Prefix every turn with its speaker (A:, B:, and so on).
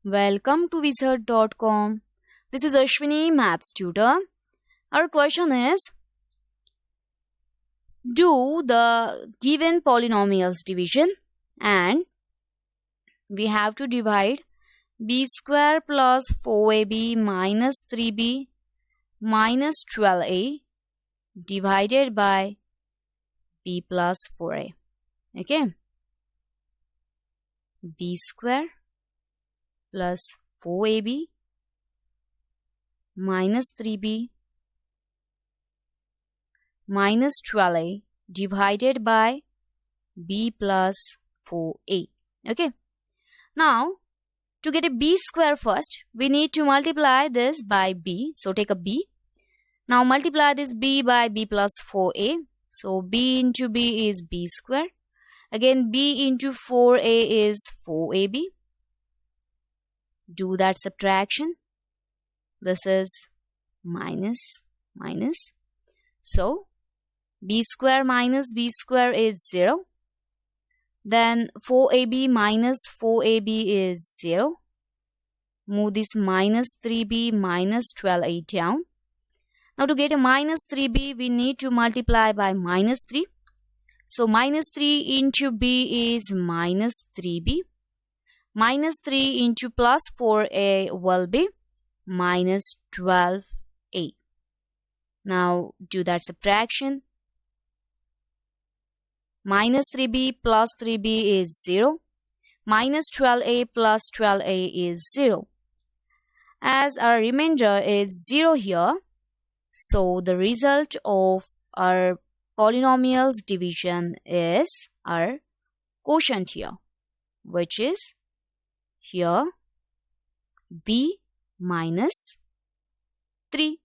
A: Welcome to wizard.com. This is Ashwini, Maths tutor. Our question is, do the given polynomials division, and we have to divide b square plus 4ab minus 3b minus 12a divided by b plus 4a. Okay, b square plus 4ab minus 3b minus 12a divided by b plus 4a. Okay, now to get a b square first, we need to multiply this by b. So take a b. Now multiply this b by b plus 4a. So b into b is b square. Again, b into 4a is 4ab. Do that subtraction. This is minus. So b square minus b square is 0. Then 4ab minus 4ab is 0. Move this minus 3b minus 12a down. Now to get a minus 3b, we need to multiply by minus 3. So minus 3 into b is minus 3b. Minus 3 into plus 4a will be minus 12a. Now do that subtraction. Minus 3b plus 3b is 0. Minus 12a plus 12a is 0. As our remainder is 0 here, so the result of our polynomials division is our quotient here, which is here b minus 3.